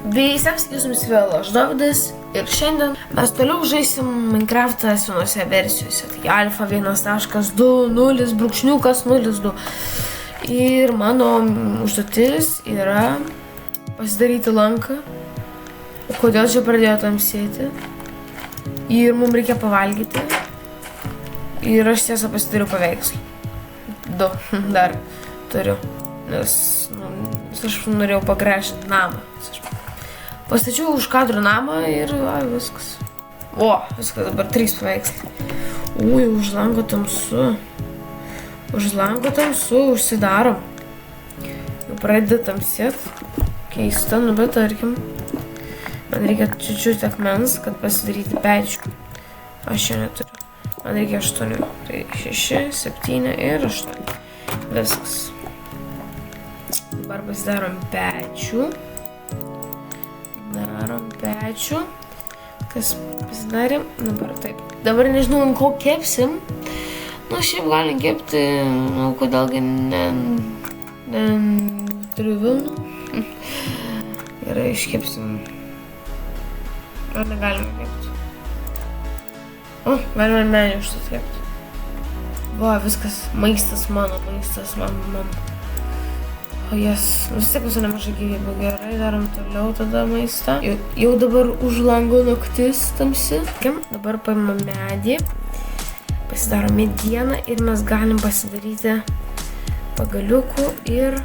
Visiems jums vėl aš Dovydas ir šiandien mes toliau žaisim Minecraftą senose versijose. Tai alfa 1.2.0.02 ir mano užduotis yra pasidaryti lanką. Kodėl čia pradėjo tamsėti? Ir mums reikia pavalgyti. Ir aš tiesą pasidariu paveikslą. Dar turiu, nes aš norėjau pagražinti namą. Pastačiau už kadro namą ir viskas. Viskas, dabar 3 paveikslai. Už lango tamsu. Už lango tamsu, užsidarom. Jau pradeda tamsėti. Keista, bet tarkim. Man reikia čiučiut akmens, kad pasidaryti pečių. Aš čia neturiu. Man reikia 8. Tai 6, 7 ir 8. Viskas. Dabar pasidarom pečių. Kas pasidarėm? Dabar taip. Dabar nežinau, ko kepsim. Šiaip galim kepti, kodėlgi turiu vilnų. Gerai, iškepsim. Ar negalime kepti? Galime medį užtat kepti. Viskas. Maistas mano. Vis tiek visą nemažai gyvybių. Gerai, darom toliau tada maistą. Jau dabar už lango naktis tamsi. Dabar paimam medį. Pasidarom medieną ir mes galim pasidaryti pagaliukų ir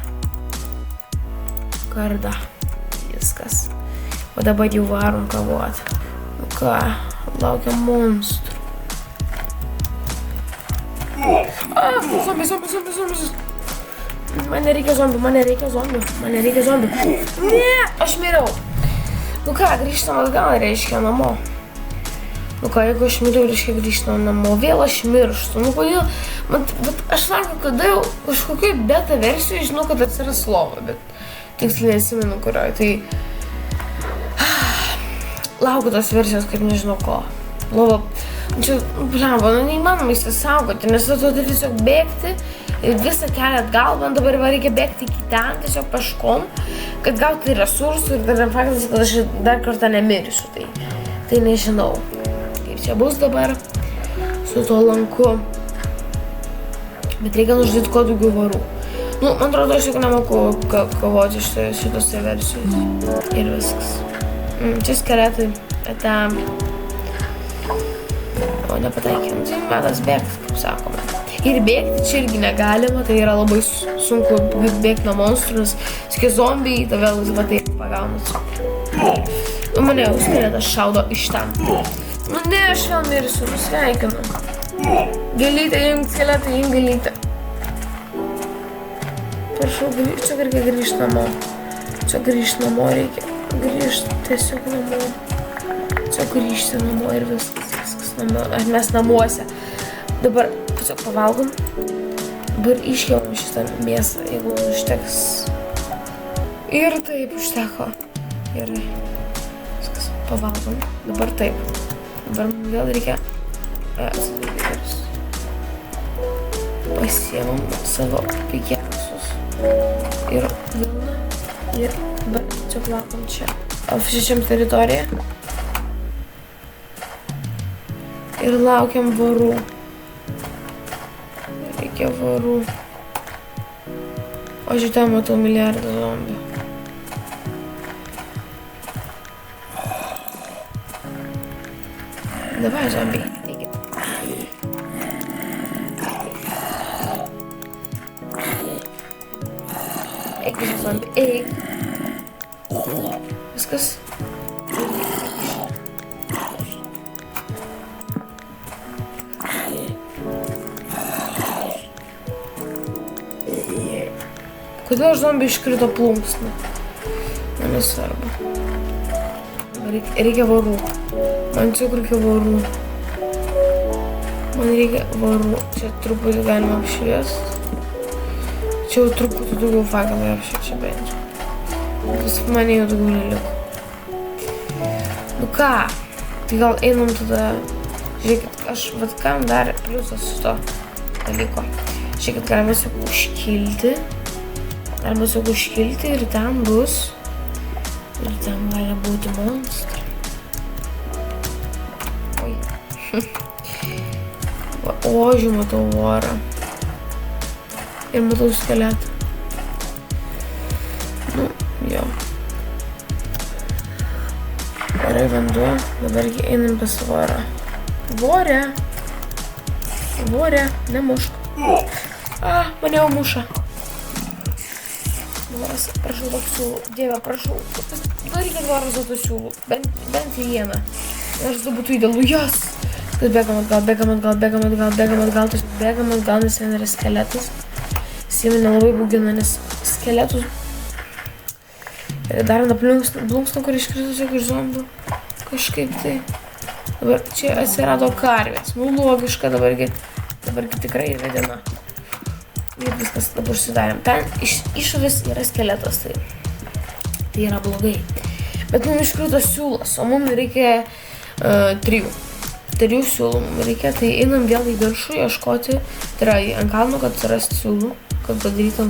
kardą. Viskas. O dabar jau varom kavoti. Laukiam monstrų. Zombiai. Man nereikia zombių. Ne, aš miriau. Grįžtam atgal, reiškia namo. Jeigu aš miriau, reiškia grįžtam namo. Vėl aš mirštu. Kodėl? Bet aš sakau, kada jau kažkokioj beta versijoje žinau, kad atsiras lova, bet tiksliai nesimenu kurioj. Tai laukiu tos versijos, kaip nežinau ko. Lova, čia, neįmanoma įsisaugoti, nes tu turi tiesiog bėgti ir visą kelią atgal, man dabar reikia bėgti iki ten, tiesiog paškom, kad gauti resursų ir dar faktas, kad aš dar kartą nemirsiu, tai nežinau, kaip čia bus dabar su tuo lanku, bet reikia nužudyti kuo daugiau varų. Man atrodo, aš tik nemoku kovoti šitose versijose ir viskas. Čia skeletai, nepataikėm, tai metas bėgti, kaip sakoma. Ir bėgti čia irgi negalima, tai yra labai sunku bėgti nuo monstrų, nes zombiai tave taip pagaunat. Mane jau skeletas šaudo iš ten. Ne, aš vėl mirsiu, sveikinu. Galytė, imk skeletą, imk galytę. Prašau, čia reikia grįžti namo. Reikia grįžti tiesiog namo. Čia grįžti namo ir viskas namo. Mes namuose. Dabar tiesiog pavalgom. Dabar iškėlam šitą mėsą, jeigu užteks. Ir taip užteko. Gerai. Viskas, pavalgom. Dabar taip. Dabar vėl reikia pasiemam savo pigiausius. Ir vilną. Ir dabar tiesiog laukom čia. Apšičiam teritoriją. Ir laukiam varų. Reikia varų. O šitą matau milijardą zombių. Davai, zombiai. Eik, zombiai, eik. Viskas. Kodėl zombiai iškrito plunksną? Man nesvarbu. Reikia varų. Man tiesiog reikia varų. Čia truputį galima apšviesti. Čia jau truputį daugiau fagalai apšviečia bent. Vis mane jau daugiau neliko. Tai gal einam tada. Žiūrėkit, aš kam dar pliusas su to dalyko. Žiūrėkit, galime tiesiog užkilti. Ir ten bus Ir ten gali būti monstrai. Oi. Ožių matau vorą. Ir matau skeletą. Nu, jo. Gerai, vanduo. Dabargi einam pas vorą. Vorė. Vorė, nemušk. Mane jau muša. Voras, prašau, daug siūlų. Dieve, prašau. Darykit voras duotų siūlų. Bent vieną. Aš tai būtų idealu. Jas. Bėgam atgal. Tiesiog bėgam atgal, nes ten yra skeletas. Jis mane labai baugina, nes skeletus... Dar viena plunksna, kur iškritusi iš zombių. Kažkaip tai. Dabar čia atsirado karvės. Nu, logiška, dabargi tikrai yra diena. Ir viskas dabar sudarėm. Ten išorės yra skeletas, tai yra blogai. Bet mums iškrito siūlas, o mums reikia 3 siūlų mums reikia, tai einam vėl į viršų ieškoti, tai yra ant kalno, kad surasti siūlų, kad padarytum.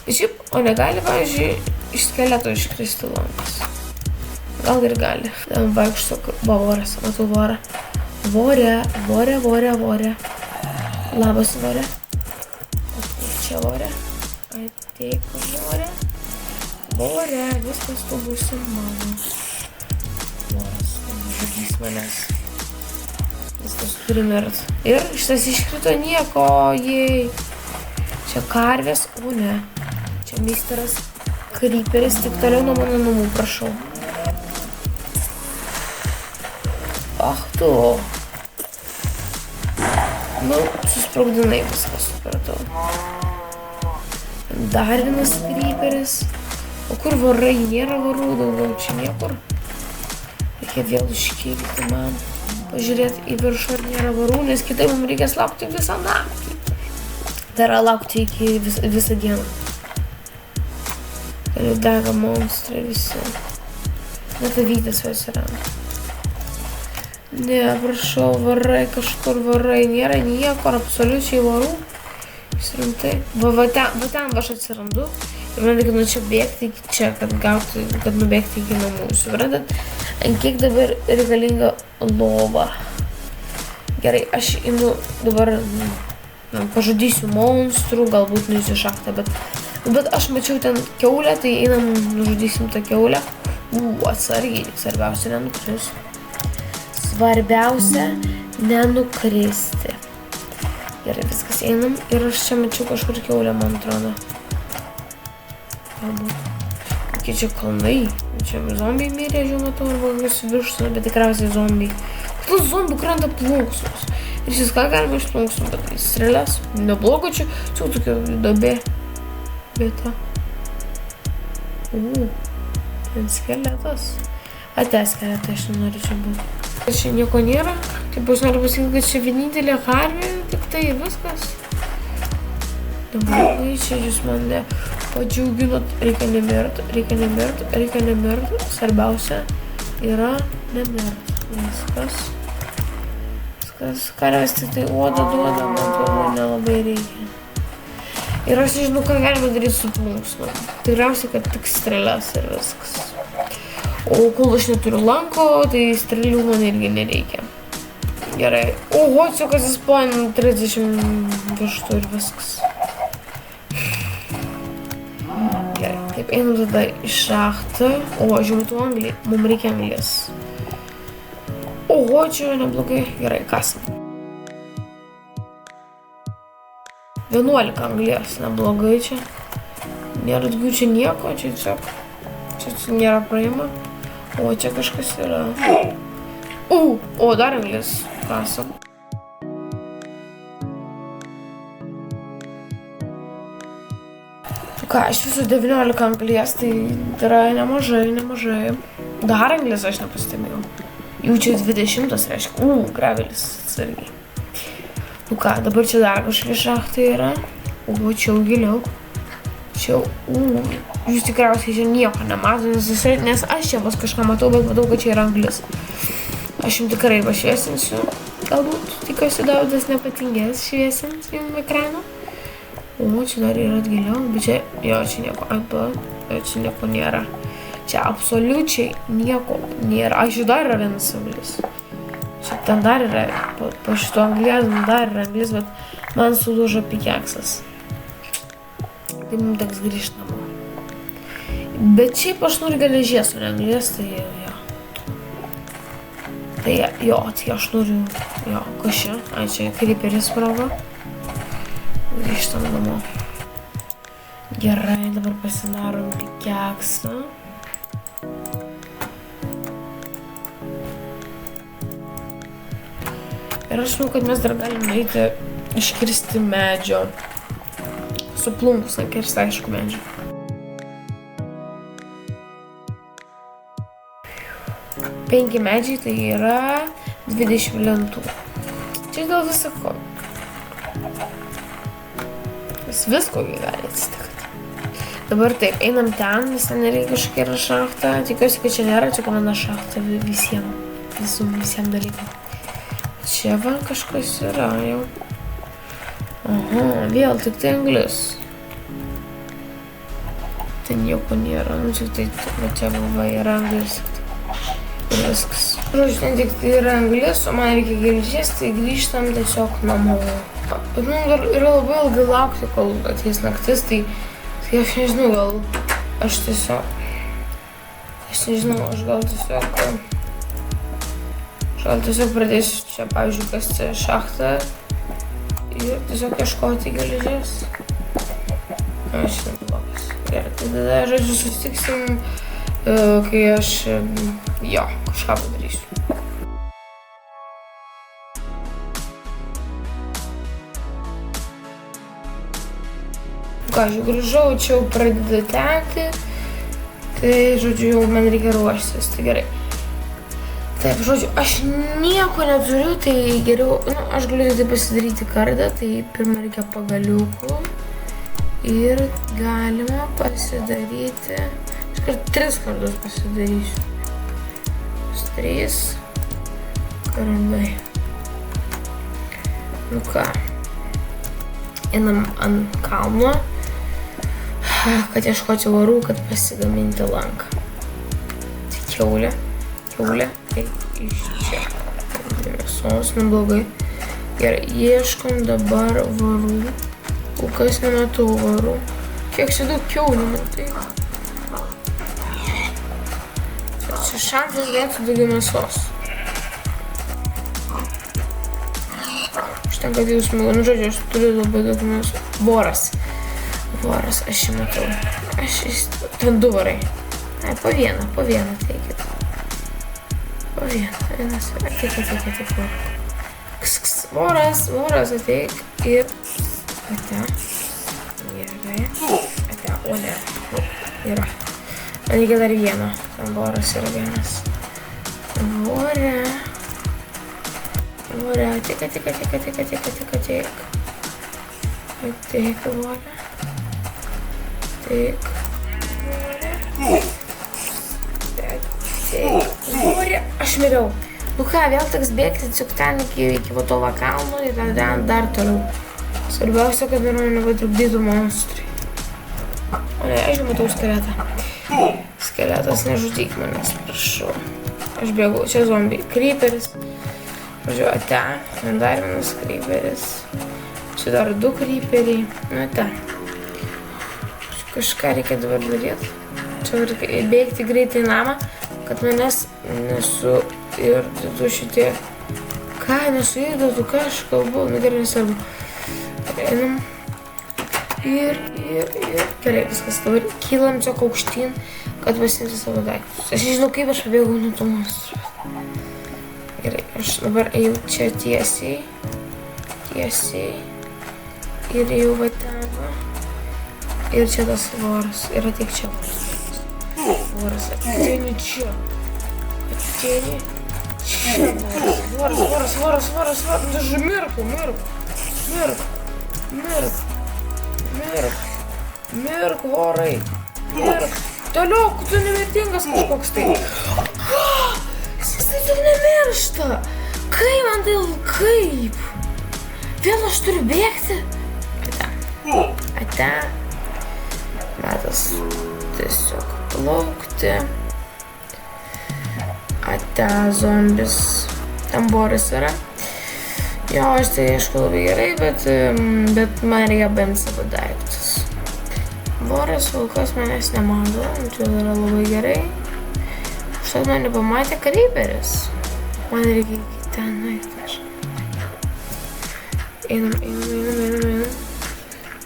Bet šiaip, o negali, pavyzdžiui, iš skeleto iškristi lankas. Gal ir gali. Ten vaikšto voras, matau vorą. Vorė. Labas, vorė. Ateik čia, vorė. Ateik, vorė. Vorė, viskas tu būsi mano. Voras, žudys manęs. Viskas turi mirt. Ir šitas iškrito nieko, jei. Čia karvės, o ne. Čia misteras Creeperis, tik toliau nuo mano namų, prašau. Ach tu. Nu, susprogdinai viską, supratau. Dar vienas Creeperis. O kur vorai? Nėra vorų daugiau, čia niekur. Reikia vėl iškilti man. Pažiūrėti į viršų, ar nėra vorų, nes kitaip mums reikės laukti visą naktį. Tai yra laukti iki visą dieną. Ir dega monstrai visi. Net avytės vėl atsiranda. Ne, prašau, varai, kažkur varai. Nėra nieko, absoliučiai varų. Jūs rimtai. Va ten aš atsirandu. Ir man reikia nuo čia bėgti iki čia, kad nubėgti iki namų. Suprantat, ant kiek dabar reikalinga lova. Gerai, aš einu dabar, pažudysiu monstrų, galbūt nuėsiu šachtą, bet aš mačiau ten kiaulę, tai einam, nužudysim tą kiaulę. Atsargiai, svarbiausia nenukristi. Svarbiausia nenukristi. Gerai, viskas einam ir aš čia mačiau kažkur kiaulę, man atrodo. Kokie čia kalnai. Čia zombiai mirė, žinau, matau, arba visi viršus, bet tikriausiai zombiai. Kodėl zombių krenta plunksnos? Ir šis ką galima iš plunksnų, bet jis strėlės. Neblogo čia tokia duobė. Vieta. Ten skeletas. Ate skeletai, aš nenorėčiau būti. Čia nieko nėra. Taip aš noriu pasakyti, kad čia vienintelė karvė, tik tai viskas. Dabar čia jūs mane padžiauginot, reikia nemirt. Svarbiausia yra nemirt. Viskas. Karvės tik tai odą duoda, man atrodo, nelabai reikia. Ir aš nežinau, ką galima daryti su plunksnom. Tikriausiai, kad tik strėlės ir viskas. O kol aš neturiu lanko, tai strėlių man irgi nereikia. Gerai. Oho, čia kas įspaino 30 vištų ir viskas. Gerai, taip, einu tada į šachtą. O, aš matau anglį. Mums reikia anglės. Oho, čia neblogai. Gerai, kasam. 11 anglės, neblogai čia. Nėra daugiau čia nieko, čia tiesiog. Čia nėra praėjimo. O, čia kažkas yra. O, dar anglės kasam. Ką, iš visų 19 anglės, tai yra nemažai. Dar anglės aš nepastebėjau. Jau čia 20, reiškia. Gravelis atsargiai. Nu ką, dabar čia dar kažkokie šachtai yra. O, čia jau giliau. Čia jau, jūs tikriausiai čia nieko nemato, nes aš čia vos kažką matau, bet matau, kad čia yra anglis. Aš jums tikrai pašviesinsiu. Galbūt tikiuosi Davidas nepatingės šviesint jums ekraną. O, čia dar yra giliau, bet čia, jo, čia nieko, čia nieko nėra. Čia absoliučiai nieko nėra. Aš dar yra vienas anglis. Čia ten dar yra, po šito anglies dar yra anglis, bet man sulūžo pikeksas. Tai mums teks grįžti namo. Bet šiaip aš noriu geležies, o ne anglies, tai jo. Tai jo, tai aš noriu, jo, kas čia? Ai, čia kryperis sprogo. Grįžtam namo. Gerai, dabar pasidarom pikeksą. Ir aš manau, kad mes dar galim eiti iškirsti medžio. Suplunkus, nekirsti, aišku, medžio. Penki medžiai, tai yra 20 lentų. Čia dėl visako. Visko gali atsitikti. Dabar taip, einam ten, nes ten nereikia kažkokia yra šachta. Tikiuosi, kad čia nėra, čia viena šachta visiem dalykam. Čia va kažkas yra jau. Aha, vėl tik tai anglis. Tai nieko nėra, nu tik tai, va čia galva yra anglis. Ir viskas. Žodžiu, ten tik tai yra anglis, o man reikia geležies, tai grįžtam tiesiog namo. Bet mums dar yra labai ilgai laukti, kol ateis naktis, tai aš nežinau, aš gal tiesiog pradėsiu čia, pavyzdžiui, kasti šachtą ir tiesiog ieškoti geležies. Aš neblogas. Gerai, tai tada, žodžiu, susitiksim, kai aš, jo, kažką padarysiu. Ką, aš grįžau, čia jau pradeda tekti, tai, žodžiu, jau man reikia ruoštis, tai gerai. Taip, žodžiu, aš nieko neturiu, tai geriau, aš galiu tai pasidaryti kardą, tai pirmą reikia pagaliukų ir galima pasidaryti, aš kart 3 kardus pasidarysiu. 3 kardai. Nu ką, einam ant kalno. Kad ieškoti varų, kad pasigaminti lanką. Tai kiaulė, tai iš čia. Mėsos, neblogai. Gerai, ieškom dabar varų. Kol kas nematau varų. Kiek čia daug kiaulių, matai? Čia šansas gauti daugiau mėsos. Užtenka tai jūs smagu, nu žodžiu, aš turiu labai daug mėsos. Voras, aš jį matau. Ten 2 varai. Ai, po vieną teikit. Po vieną, vienas. Ateik. Voras, ateik. Ir... Ate. Gerai. Ate, o ne. Yra. Man reikia dar vieną. Ten voras yra vienas. Vorė, ateik. Ateik, vorė. Vorė, aš miriau. Nu ką, vėl teks bėgti tiesiog ten iki Vatovo kalno ir dar toliau. Svarbiausia, kad man nepatrukdytų monstrai. O ne, aš jau matau skeletą. Skeletas, nežudyk manęs, prašau. Aš bėgau, čia zombiai. Kryperis. Važiuoju, ate. Dar vienas kryperis. Čia dar 2 kryperiai. Nu, ate. Kažką reikia dabar daryti. Čia reikia bėgti greitai į namą, kad manęs nesuirdytų šitie. Ką nesuirdytų, ką aš kalbu, nu gerai nesvarbu. Einam. Ir gerai, viskas. Dabar kylam čia aukštyn, kad pasiimti savo daiktus. Aš nežinau, kaip aš pabėgau nuo tų monstrų. Gerai, aš dabar ėjau čia tiesiai. Ir ėjau va ten. Ir čia tas voras. Ir ateik čia voras. Ateini čia. Voras. Dažu mirk. Mirk, vorai. Mirk. Toliau, tu nemirtingas kažkoks tai. Ką? Jis tai tik nemiršta. Kaip man tai kaip? Vėl aš turiu bėgti? Ate. Metas tiesiog plaukti. Ten zombis. Ten boras yra. Jo, aš tai aišku labai gerai, bet man reikia bent savo daiktus. Voras kol kas manęs nemato, tai yra labai gerai. Užtat man nepamatė Creeperis. Man reikia iki ten nueiti.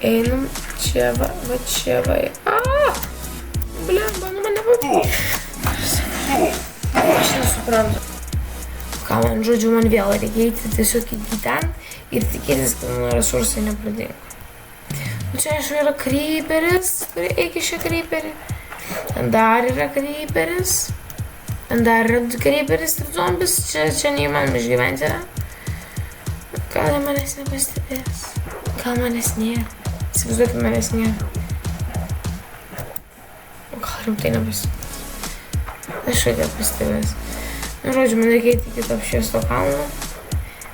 Einam čia va čia va. Blemba, nu man nepavyko. Aš nesuprantu. Ką man, žodžiu, man vėl reikia eiti tiesiog iki ten ir tikėtis, kad mano resursai nepradingo. Nu čia aišku yra Creeperis, eik iš čia Creeperį. Ten dar yra Creeperis. Ten dar yra Creeperis ir zombis, čia neįmanoma išgyventi yra. Gal manęs nepastebės? Gal manęs nėra? Įsivaizduokit, manęs nėra. Gal rimtai nepastebės? Aš kad pastebės. Nu, žodžiu, man reikia eiti iki apšviesto kalno.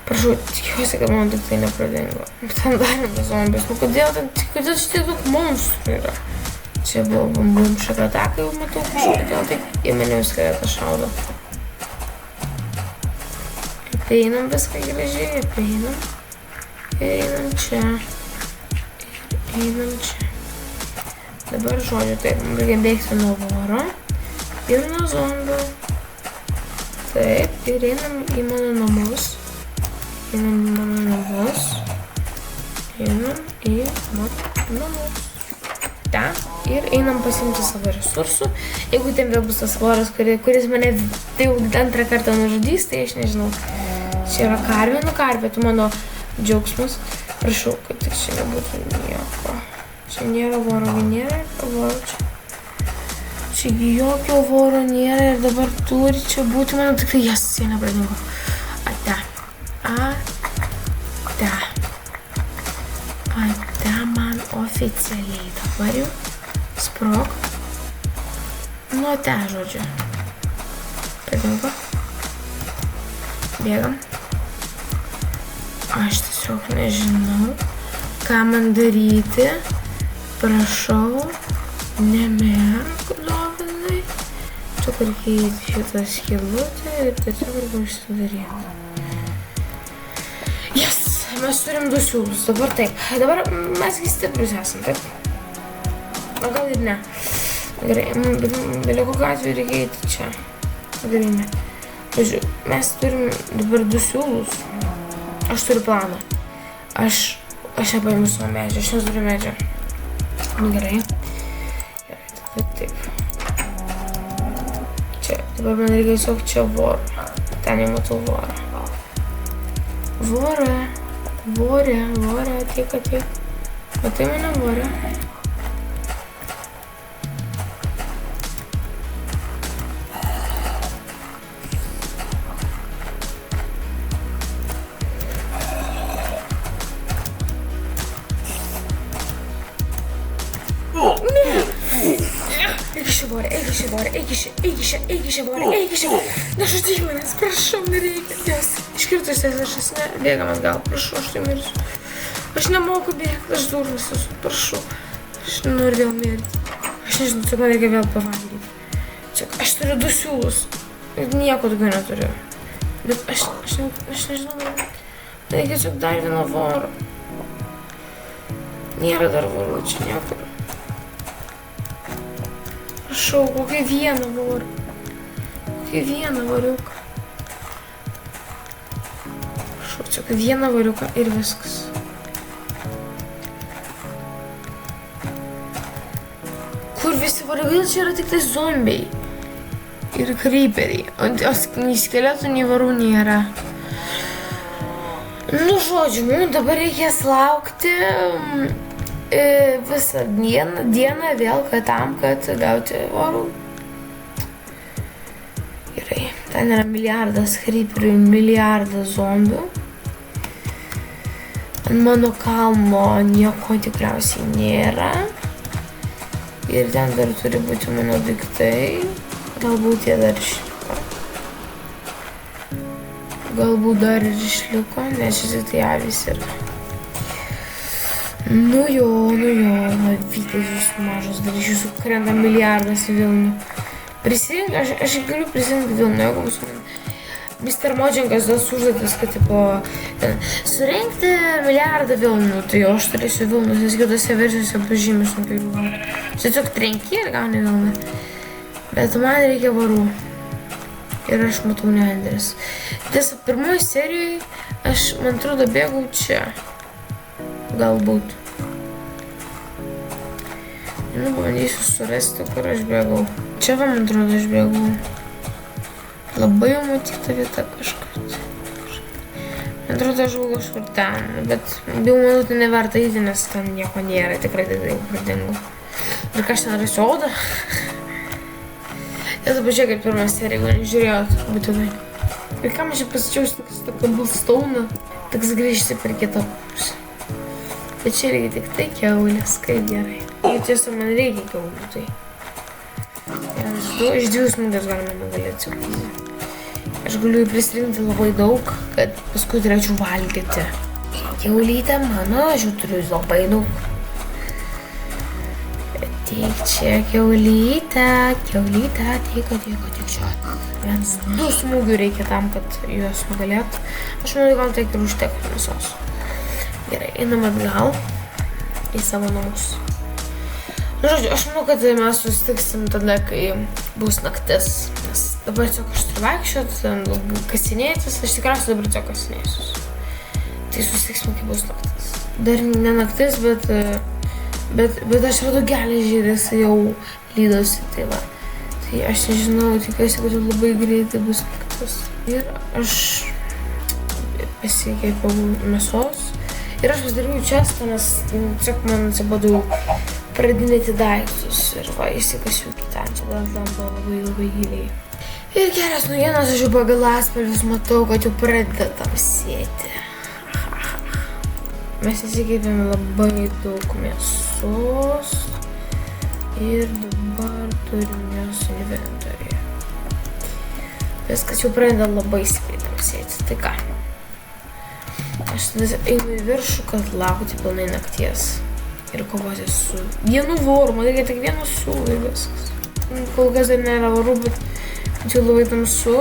Prašau, tikiuosi, kad man tik tai nepradingo. Bet ten dar yra zombis. Nu, kodėl čia tiek daug monstrų yra? Čia buvo bum šakataka, jau matau kažkodėl, tai į mane viską šaudo. Prieinam viską gražiai, prieinam. Einam čia. Einam čia. Dabar, žodžiu, taip, man reikia bėgti nuo voro ir nuo zombio. Taip, ir einam į mano namus. Einam į mano namus. Einam į mano namus. Ten. Ir einam pasiimti savo resursų. Jeigu ten vėl bus tas voras, kuris mane tai jau antrą kartą nužudys, tai aš nežinau. Čia yra karvė, nu karvė, tu mano džiaugsmas. Prašau, kad tik čia nebūtų nieko. Čia nėra voro, nėra voro čia. Čiagi jokio voro nėra ir dabar turi čia būti mano tik tai jas, jie nepradingo. Ate. Ate man oficialiai dabar jau. Sprok. Nuo te, žodžiu. Pradingo. Bėgam. Aš tiesiog nežinau, ką man daryti. Prašau, nemerk, dovinai. Tu reikia šitą skylutę ir tiesiog reikia užsidaryti. Yes! Mes turim 2 siūlus. Dabar taip. Dabar mes stiprius esam, taip? O gal ir ne. Gerai, bet kokiu atveju reikia eiti čia. Gerai, ne. Pažiūrėjau, mes turim dabar 2 siūlus. Aš turiu planą. Aš ją paimu savo medžio, aš neturiu medžio. Nu gerai. Gerai, taip. Čia, dabar man reikia tiesiog čia vorą. Ten jau matau vorą. Vorą, ateik. Matai mane vorą? Eik iš čia vorą. Nežudyk manęs, prašau, nereikia. Jas, iškirtus aš bėgam atgal, prašau, aš tai mirsiu. Aš nemoku bėgti, aš durnas esu, prašau. Aš noriu vėl mirti. Aš nežinau, čia man reikia vėl pavalgyti. Čia, aš turiu 2 siūlus. Nieko daugiau neturiu. Bet aš nežinau, man reikia čia dar vieno voro. Nėra dar vorų, čia niekur. Prašau, kokį vieną vorą. Kokį vieną variuką. Prašau, čia kokį vieną variuką ir viskas. Kur visi variukai? Čia yra tik tai zombiai. Ir creeperiai. O nei skeletų, nei varų nėra. Nu, žodžiu, mums dabar reikės laukti visą dieną vėl, kad gauti vorų. Gerai, ten yra milijardas creeperių, milijardas zombių. Ant mano kalno nieko tikriausiai nėra. Ir ten dar turi būti mano daiktai. Galbūt jie dar išliko. Nes šis tai avys yra. Nu jo, vytis jūs mažas, dar iš jūsų krenta milijardas vilnių. Prisirinkti, aš galiu prisirinkti dėl nieko, Mr. Modžingas duos užduotis, kad tipo surinkti milijardą vilnų, tai aš turėsiu vilnus, nes kitose versijose pažymiu sunkiai gauti. Tiesiog trenki ir gauni vilną. Bet man reikia varų. Ir aš matau neandris. Tiesa, pirmoji serijoje aš, man atrodo, bėgau čia. Galbūt. Nu, bandysiu surasti, kur aš bėgau. Čia, man atrodo, aš bėgau. Labai jau matyta vieta kažkaip. Man atrodo, aš buvau kažkur ten, bet jau manau, tai neverta eiti, nes ten nieko nėra, tikrai tai jau pradingu. Ir ką aš ten rasiu odą? Jūs pažiūrėkit pirmą seriją, jeigu nežiūrėjot, būtinai. Ir kam aš čia pasičiausiu toks Cobblestone, toks grįžti per kitą pusę. Bet čia reikia tik tai kiaulės, kaip gerai. Ir tiesa, man reikia kiaulių, tai. Iš 2 smūgės galima nugalėti ciklizį. Aš galiu prisirinkti labai daug, kad paskui turėčiau valgyti. Kiaulytė mano, aš jau turiu labai daug. Tik čia kiaulytė, tik čia. 1-2 smūgių reikia tam, kad juos nugalėtų. Aš manau, gal tiek ir užtektų visos. Gerai, einam atgal į savo namus. Nu, žodžiu, aš manau, kad mes susitiksim tada, kai bus naktis. Nes dabar tiesiog aš turiu vaikščioti, kasinėtis, aš tikriausiai dabar tiesiog kasinėsiu. Tai susitiksim, kai bus naktis. Dar ne naktis, bet aš vedu geležį jau lydosi, tai va. Tai aš nežinau, tikiuosi, kad labai greitai bus naktis. Ir aš pasikeipiau mėsos. Ir aš pasidariau čestą, nes tiesiog man atsibodau pradinėti daiktus ir va, įsikasiu kitą, čia gal tam buvo labai giliai. Ir geras naujienas, aš jau pagal atspalvius matau, kad jau pradeda tamsėti. Mes įsikeitėme labai daug mėsos ir dabar turim jos inventoriuje. Viskas jau pradeda labai stipriai tamsėti, tai ką? Aš einu į viršų, kad laukti pilnai nakties. Ir kovoti su vienu voru, man reikia tik vieno siūlo ir viskas. Kol kas dar nėra varų, bet jau labai tamsu.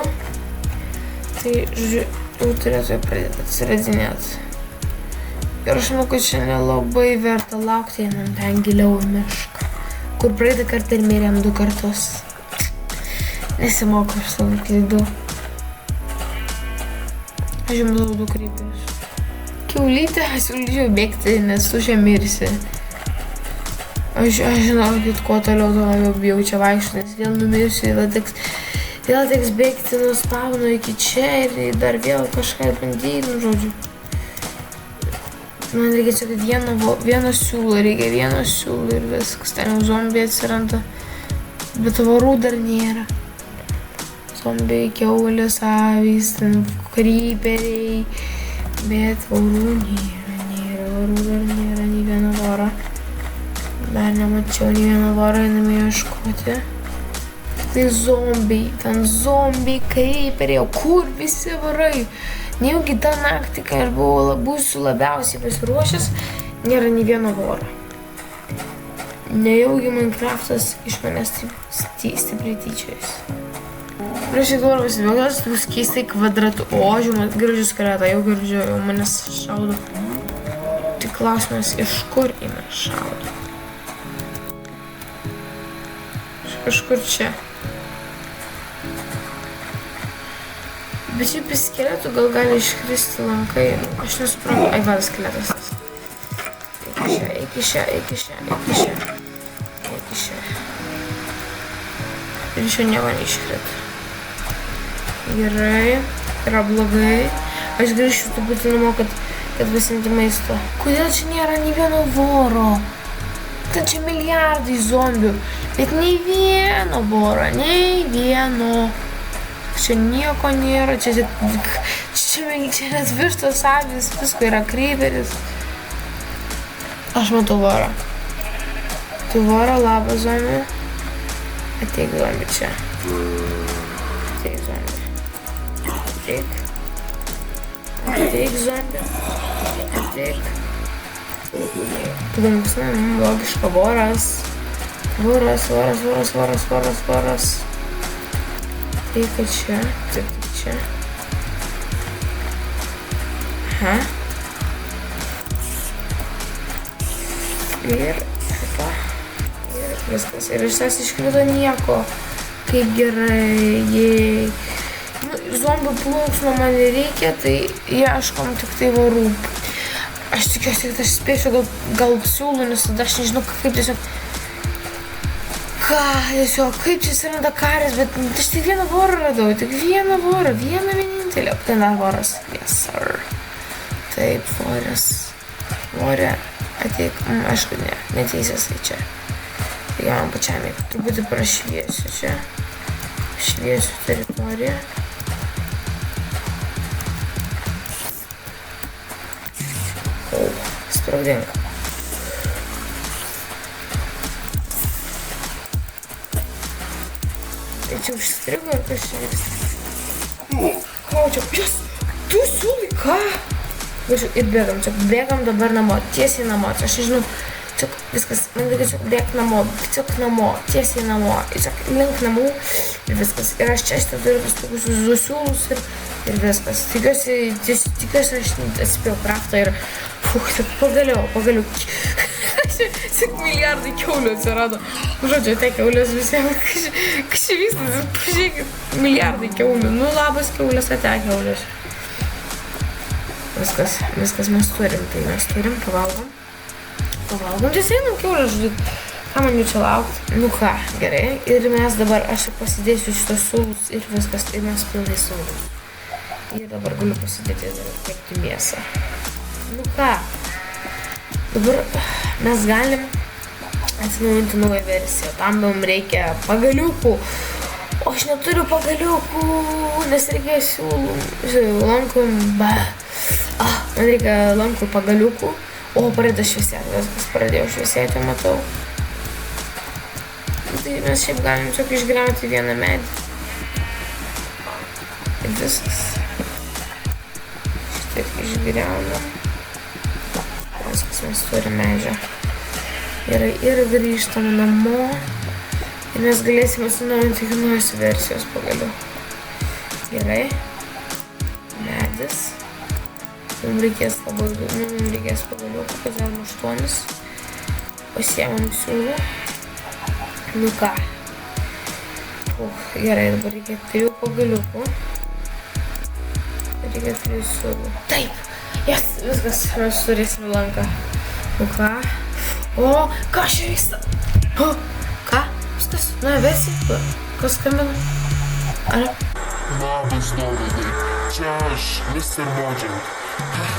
Tai, žodžiu, jau turėtų pradėti atsiradinėti. Ir aš manau, kad čia nelabai verta laukti, einam ten giliau į mišką, kur praeitą kartą ir mirėm 2 kartus. Nesimokau iš savo klaidų. Aš jau matau 2 kryperius. Kiaulytė, aš siūlyčiau bėgti, nes tu čia mirsi. Aš žinau, kad kuo toliau, tuo labiau bijau čia vaikščioti, nes vėl numirsiu, vėl teks bėgti nuo spawno iki čia ir dar vėl kažką bandyti, nu žodžiu. Man reikia čia vieno siūlo, ir viskas, ten jau zombiai atsiranda, bet varų dar nėra. Zombiai, kiaulės, avys, ten kryperiai, bet varų nėra, nei vieno varo. Dar nemačiau nei vieno varo, einame ieškoti. Tai zombiai, ten zombiai, kryperiai, o kur visi varai? Nejaugi tą naktį, kai aš būsiu labiausiai pasiruošęs, nėra nei vieno varo. Nejaugi Minecraftas iš manęs stipriai tyčiojasi. Prieš įdorą pasibėgęs, bus keistai kvadratu, o žiūrėjau, girdžiu skeletą, jau girdžiu, jau manęs šaudo. Tik klausimas, iš kur į mane šaudo? Kažkur čia. Bet šiaip į skeletų gal gali iškristi lankai. Aš nesuprantu. Ai, va, skeletas. Eik iš čia. Ir iš čia nieko neiškrito. Gerai. Yra blogai. Aš grįšiu truputį namo, kad pasimti maisto. Kodėl čia nėra nei vieno voro? Ten čia milijardai zombių, bet nei vieno voro, nei vieno. Čia nieko nėra, čia net vištos, avys, visko yra kryperis. Aš matau vorą. Tu voro, labas zombi. Ateik zombi čia. Ateik zombi. Ateik zombi. Ateik. Tada logiška voras. reikia čia, tik čia. Aha. Ir šitą. Ir viskas. Ir iš tas iškrito nieko. Kaip gerai, jei. Nu, zombių plunksnų man nereikia, tai ieškom tik tai varų. Aš tikiuosi, kad aš spėsiu gal siūlų, nes tada aš nežinau, kaip tiesiog... kaip čia atsiranda karas, bet aš tik vieną vorą radau, tik vieną vorą, vieną vienintelę. Ten dar voras. Yes, sir. Taip, voras. Vorė, ateik. Aišku, ne, neteisės tai čia. Tai man pačiam, truputį prašviesiu čia. Šviesiu teritoriją. O, spraudink. Tai čia užstrigo ir kas čia vyksta? Ką čia? Jas, tu siūlai, ką? Ir bėgam dabar namo, tiesiai namo, aš nežinau, tiesiog viskas, man reikia tiesiog bėgti namo, tiesiai namo, tiesiog link namų ir viskas. Ir aš čia turiu vis tokius zusiūlus ir viskas. Tikiuosi aš atspėjau kraftą ir pagaliau. Tik milijardai kiaulių atsirado. Žodžiu, tai kiaulės visiems, kas čia vyksta, pažiūrėkit, milijardai kiaulių. Nu, labas kiaulės, ate kiaulės. Viskas mes turim, tai mes turim, pavalgom, tai einam kiaulę žudyti, ką man jų čia laukti? Nu ką, gerai, ir mes dabar, aš pasidėsiu šitos siūlus ir viskas, tai mes pilnai saugus. Ir dabar galiu pasidėti ir kepti mėsą. Nu ką, dabar mes galim atsinaujinti naują versiją, tam mums reikia pagaliukų. O aš neturiu pagaliukų, nes reikia siūlų, lankom, man reikia lankų pagaliukų, o pradeda šviesėti, viskas pradėjo šviesėti, matau. Tai mes šiaip galim tiesiog išgriauti vieną medį. Ir viskas. Šitaip išgriaunam. Viskas, mes turim medžią. Ir grįžtam namo. Ir mes galėsime atsinaujinti iki naujos versijos pagaliau. Gerai. Medis. Mums reikės pagaliau, kokios galim 8. Pasiemam siūlų. Nu ką. Gerai, dabar reikia 3 pagaliukų. Reikia 3 siūlų. Taip! Yes, viskas, mes turėsime lanką. Nu ką. O, ką čia vyksta? O, ką? Viskas, na, vesi? Kas skambina? Ar? Labas, Dovydai. Čia aš, Mr. Mojang.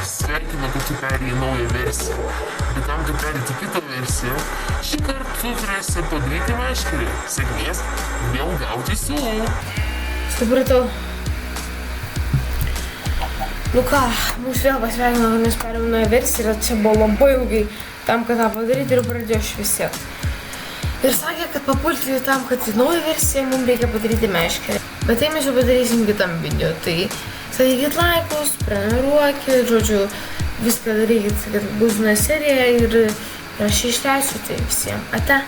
Sveikinu, kad tu perėjai naują versiją. Bet tam, kad perėti kitą versiją, šį kartą tu turėsi padaryti meškerį. Sėkmės, vėl gauti siūlų. Supratau. Nu ką, mūsų vėl pasveikino, kad mes perėjom naują versiją ir čia buvo labai ilgai tam, kad tą padaryti ir pradėjo šviesėti. Ir sakė, kad papulti tam, kad į naują versiją mums reikia padaryti meškerį. Bet tai mes jau padarysim kitam video, tai sakykit laikus, prenumeruokit, žodžiu, viską darykit, kad bus nauja serija ir aš išleisiu tai visiems. Ate.